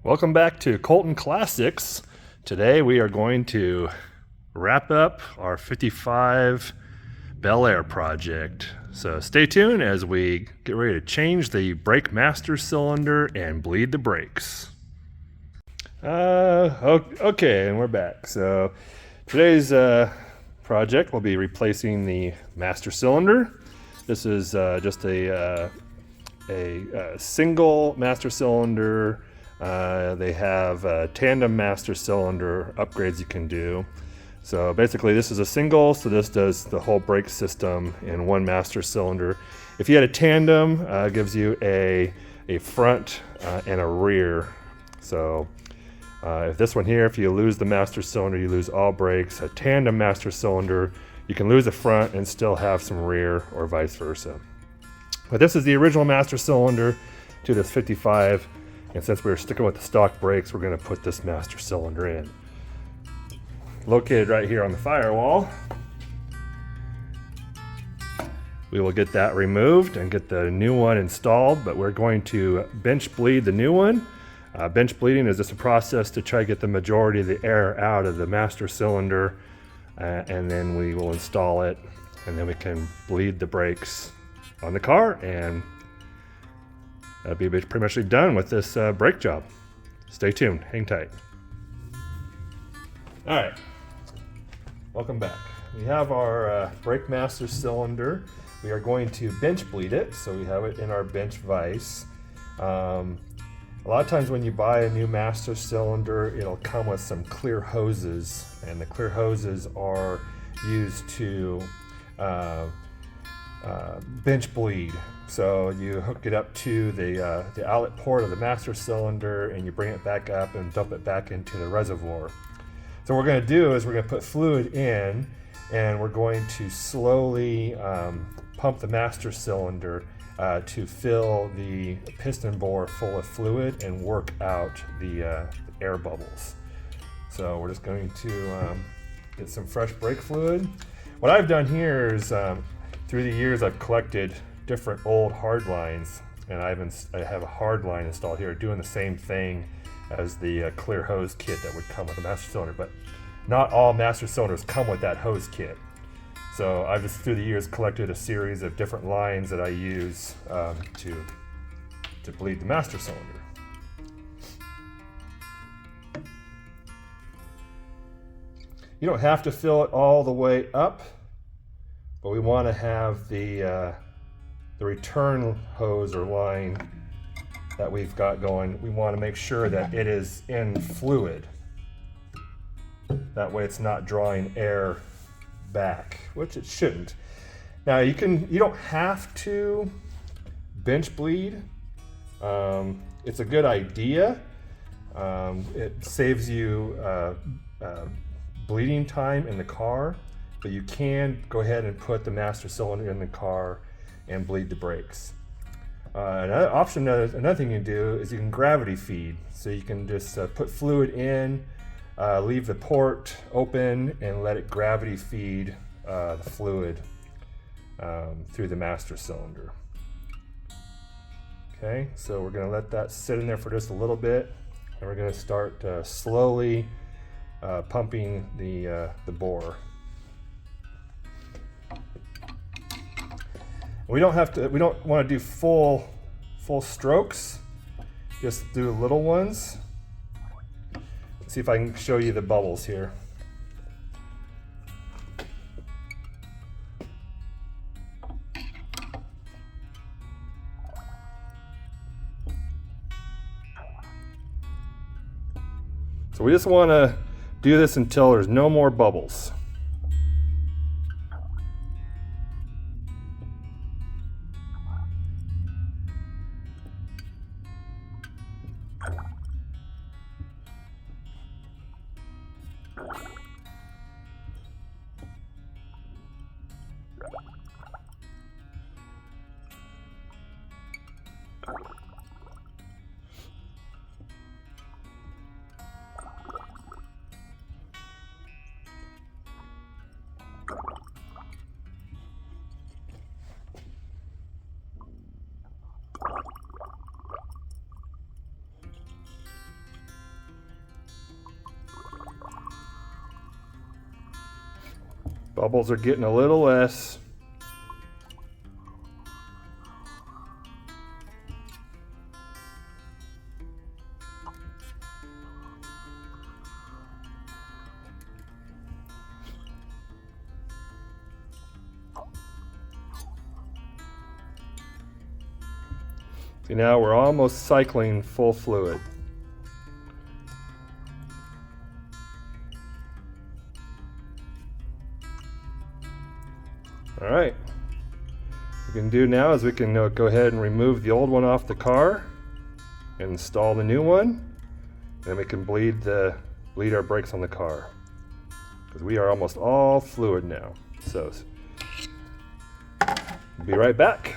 Welcome back to Colton Classics. Today we are going to wrap up our 55 Belair project. So stay tuned as we get ready to change the brake master cylinder and bleed the brakes. Okay, and we're back. So today's project will be replacing the master cylinder. This is just a single master cylinder. They have tandem master cylinder upgrades you can do. So basically this is a single, so this does the whole brake system in one master cylinder. If you had a tandem, it gives you a front and a rear. So if this one here, if you lose the master cylinder, you lose all brakes. A tandem master cylinder, you can lose the front and still have some rear, or vice versa. But this is the original master cylinder to this 55. And since we're sticking with the stock brakes, we're going to put this master cylinder in. Located right here on the firewall. We will get that removed and get the new one installed, but we're going to bench bleed the new one. Bench bleeding is just a process to try to get the majority of the air out of the master cylinder, and then we will install it, and then we can bleed the brakes on the car, and that'll be pretty much done with this brake job. Stay tuned, hang tight. All right, welcome back. We have our brake master cylinder. We are going to bench bleed it, so we have it in our bench vise. A lot of times when you buy a new master cylinder, it'll come with some clear hoses, and the clear hoses are used to bench bleed. So you hook it up to the outlet port of the master cylinder, and you bring it back up and dump it back into the reservoir. So what we're going to do is we're going to put fluid in, and we're going to slowly pump the master cylinder to fill the piston bore full of fluid and work out the air bubbles. So we're just going to get some fresh brake fluid. What I've done here is through the years I've collected different old hard lines, and I have a hard line installed here doing the same thing as the clear hose kit that would come with a master cylinder, but not all master cylinders come with that hose kit. So I've just through the years collected a series of different lines that I use to bleed the master cylinder. You don't have to fill it all the way up, but we want to have the return hose or line that we've got going. We want to make sure that it is in fluid. That way it's not drawing air back, which it shouldn't. Now you don't have to bench bleed. It's a good idea. It saves you bleeding time in the car, but you can go ahead and put the master cylinder in the car and bleed the brakes. Another thing you can do is you can gravity feed. So you can just put fluid in, leave the port open, and let it gravity feed the fluid through the master cylinder. Okay, so we're going to let that sit in there for just a little bit, and we're going to start slowly pumping the bore. We don't want to do full strokes. Just do little ones. Let's see if I can show you the bubbles here. So we just want to do this until there's no more bubbles. Bubbles are getting a little less. See, now we're almost cycling full fluid. All right, what we can do now is we can go ahead and remove the old one off the car and install the new one, and then we can bleed our brakes on the car, because we are almost all fluid now. So be right back.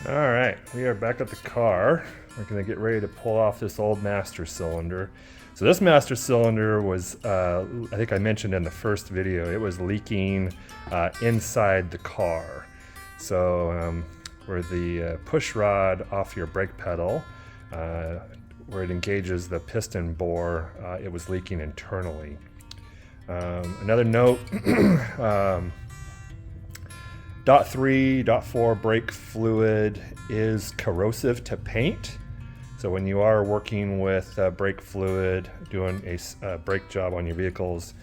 All right, we are back at the car. We're gonna get ready to pull off this old master cylinder. So this master cylinder was, I think I mentioned in the first video, it was leaking inside the car. So where the push rod off your brake pedal, where it engages the piston bore, it was leaking internally. Another note, .3, .4 brake fluid is corrosive to paint. So when you are working with brake fluid, doing a brake job on your vehicles,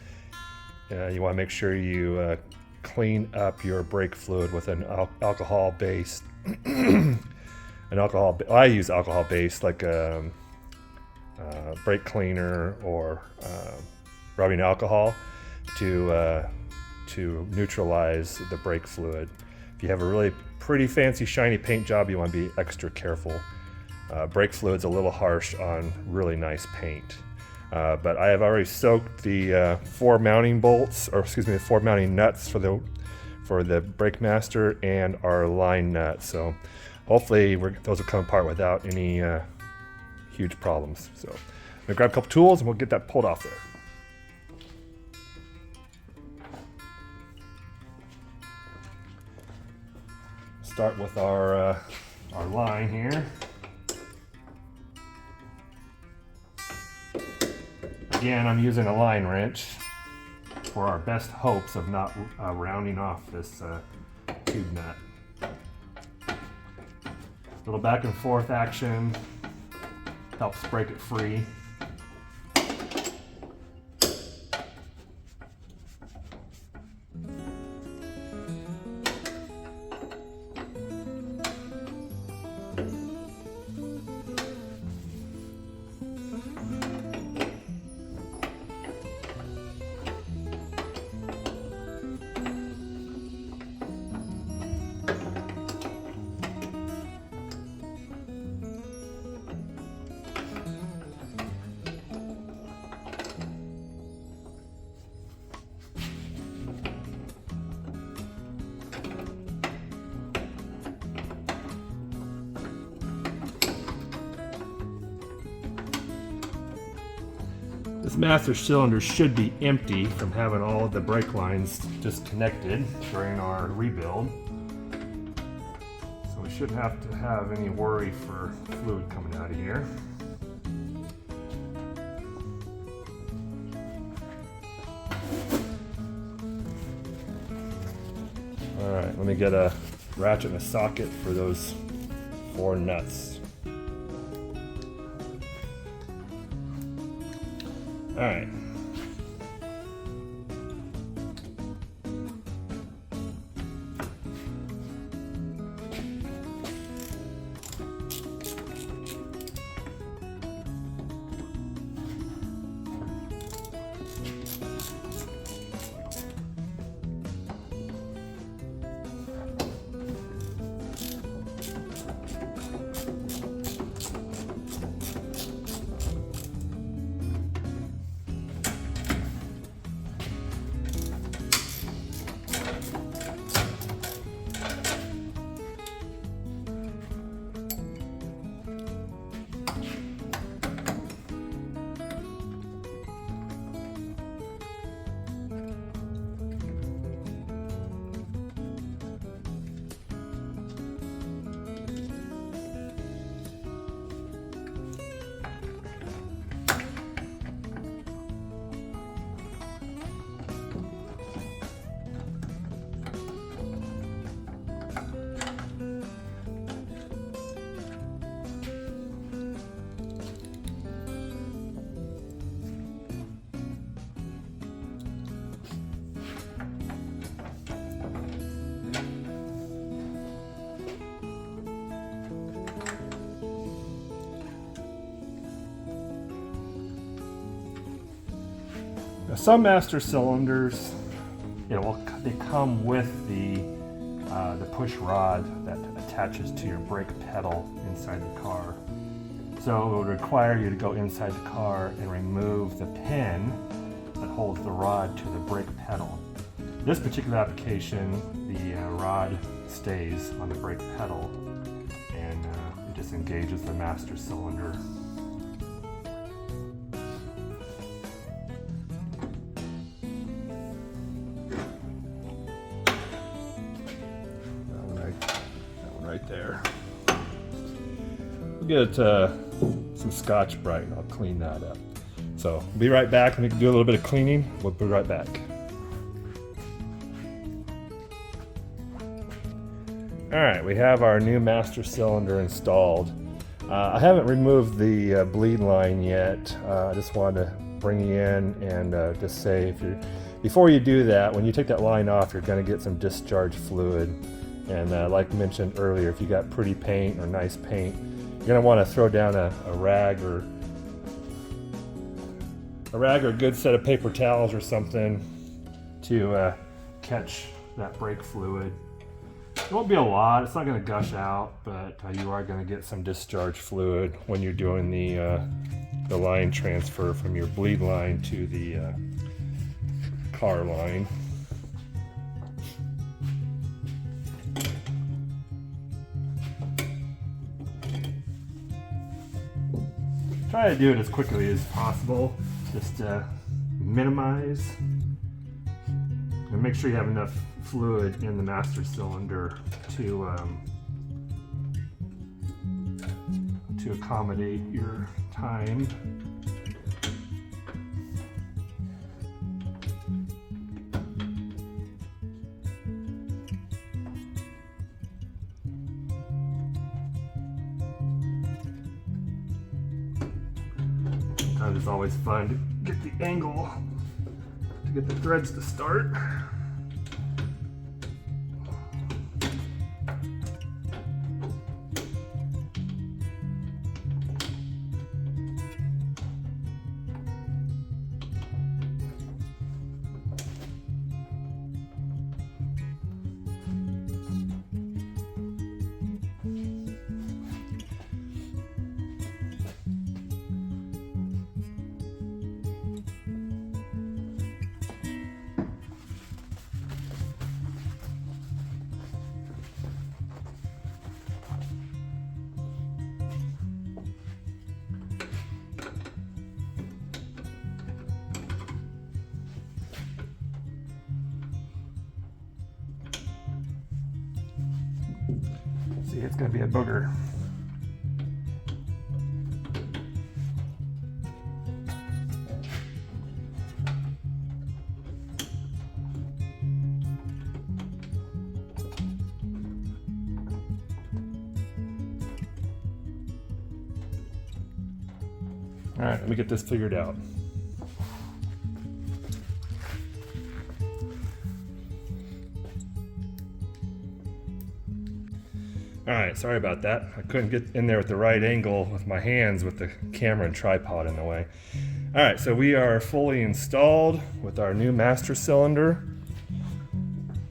you want to make sure you clean up your brake fluid with an alcohol-based, I use alcohol-based, like a brake cleaner or rubbing alcohol to neutralize the brake fluid. If you have a really pretty fancy shiny paint job, you want to be extra careful. Brake fluid's a little harsh on really nice paint. But I have already soaked the four mounting bolts, or excuse me, the four mounting nuts for the Brake Master and our line nut. So hopefully those will come apart without any huge problems. So I'm gonna grab a couple tools and we'll get that pulled off there. Start with our line here. Again, I'm using a line wrench for our best hopes of not rounding off this tube nut. A little back and forth action helps break it free. This master cylinder should be empty from having all of the brake lines disconnected during our rebuild. So we shouldn't have to have any worry for fluid coming out of here. All right, let me get a ratchet and a socket for those four nuts. All right. Now, some master cylinders, they come with the push rod that attaches to your brake pedal inside the car. So it would require you to go inside the car and remove the pin that holds the rod to the brake pedal. This particular application, the rod stays on the brake pedal and it just engages the master cylinder. That one right there. We'll get some Scotch-Brite and I'll clean that up. So we'll be right back and we can do a little bit of cleaning. We'll be right back. Alright, we have our new master cylinder installed. I haven't removed the bleed line yet. I just wanted to bring you in and just say, before you do that, when you take that line off, you're going to get some discharge fluid. And like mentioned earlier, if you got pretty paint or nice paint, you're going to want to throw down a rag or a good set of paper towels or something to catch that brake fluid. It won't be a lot, it's not going to gush out, but you are going to get some discharge fluid when you're doing the line transfer from your bleed line to the car line. Try to do it as quickly as possible, just to minimize and make sure you have enough fluid in the master cylinder to accommodate your time. Sometimes it's always fun to get the angle to get the threads to start. See, it's going to be a booger. All right, let me get this figured out. Alright, sorry about that. I couldn't get in there with the right angle with my hands with the camera and tripod in the way. Alright, so we are fully installed with our new master cylinder.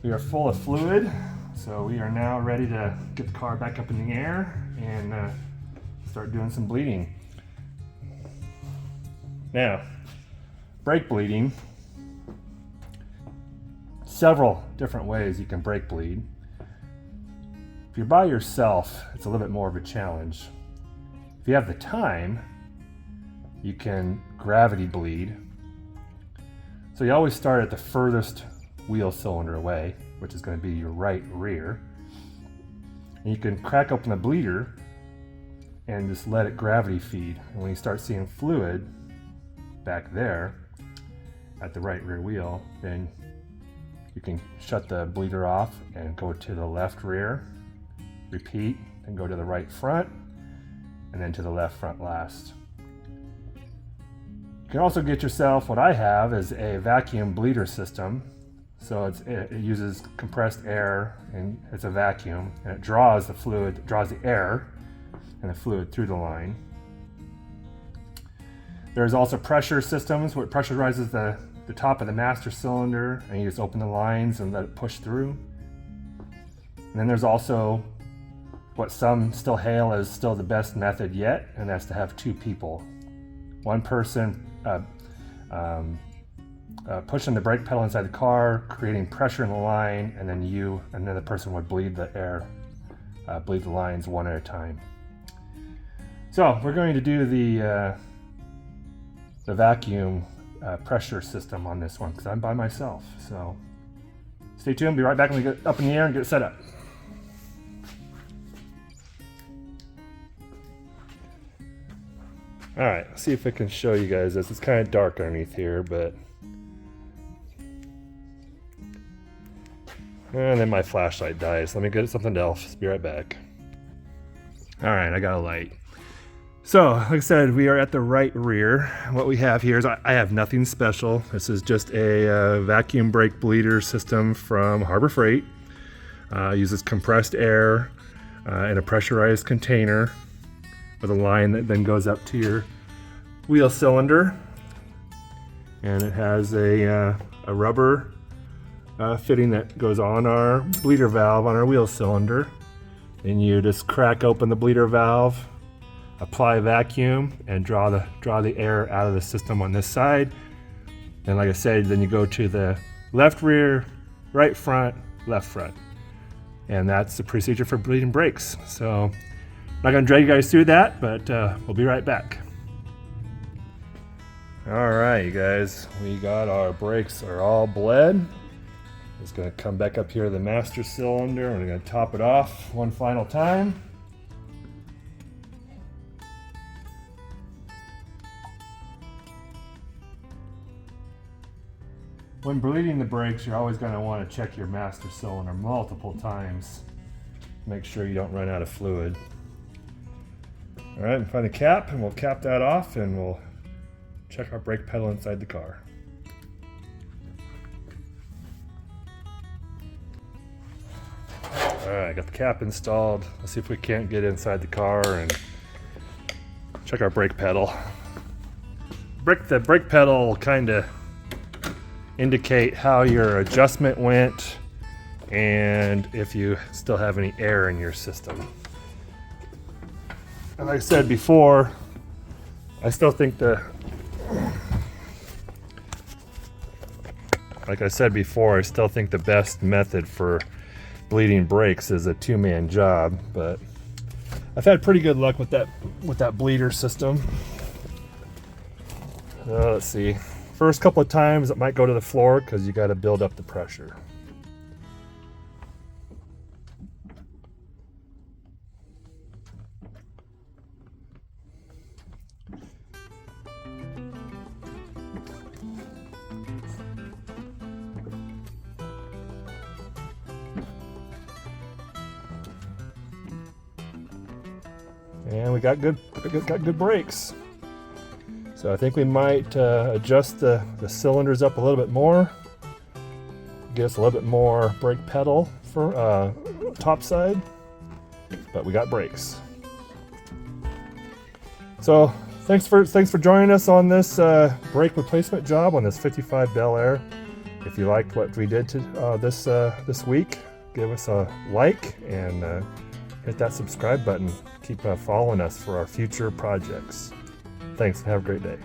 We are full of fluid, so we are now ready to get the car back up in the air and start doing some bleeding. Now, brake bleeding. Several different ways you can brake bleed. If you're by yourself, it's a little bit more of a challenge. If you have the time, you can gravity bleed. So you always start at the furthest wheel cylinder away, which is going to be your right rear. And you can crack open the bleeder and just let it gravity feed. And when you start seeing fluid back there at the right rear wheel, then you can shut the bleeder off and go to the left rear. Repeat, and go to the right front, and then to the left front last. You can also get yourself, what I have is a vacuum bleeder system. So it uses compressed air, and it's a vacuum, and it draws the fluid, draws the air and the fluid through the line. There's also pressure systems where it pressurizes the the top of the master cylinder, and you just open the lines and let it push through. And then there's also what some still hail as still the best method yet, and that's to have two people. One person pushing the brake pedal inside the car, creating pressure in the line, and then another person would bleed the air, bleed the lines one at a time. So we're going to do the vacuum pressure system on this one because I'm by myself. So stay tuned, be right back when we get up in the air and get it set up. All right, let's see if I can show you guys this. It's kind of dark underneath here, but... And then my flashlight dies. Let me get something else. Be right back. All right, I got a light. So, like I said, we are at the right rear. What we have here is I have nothing special. This is just a vacuum brake bleeder system from Harbor Freight. Uses compressed air in a pressurized container with a line that then goes up to your wheel cylinder. And it has a rubber fitting that goes on our bleeder valve on our wheel cylinder. And you just crack open the bleeder valve, apply vacuum, and draw the air out of the system on this side. And like I said, then you go to the left rear, right front, left front. And that's the procedure for bleeding brakes. So I'm not gonna drag you guys through that, but we'll be right back. All right, you guys, we got our brakes are all bled. Just gonna come back up here to the master cylinder and we're gonna top it off one final time. When bleeding the brakes, you're always gonna wanna check your master cylinder multiple times. Make sure you don't run out of fluid. All right, find the cap and we'll cap that off and we'll check our brake pedal inside the car. All right, got the cap installed. Let's see if we can't get inside the car and check our brake pedal. The brake pedal will kind of indicate how your adjustment went and if you still have any air in your system. And like I said before, I still think the best method for bleeding brakes is a two-man job, but I've had pretty good luck with that bleeder system. Let's see. First couple of times it might go to the floor because you got to build up the pressure. And we got good brakes. So I think we might adjust the cylinders up a little bit more. Get us a little bit more brake pedal for top side. But we got brakes. So thanks for joining us on this brake replacement job on this 55 Belair. If you liked what we did this week, give us a like and hit that subscribe button. Keep following us for our future projects. Thanks and have a great day.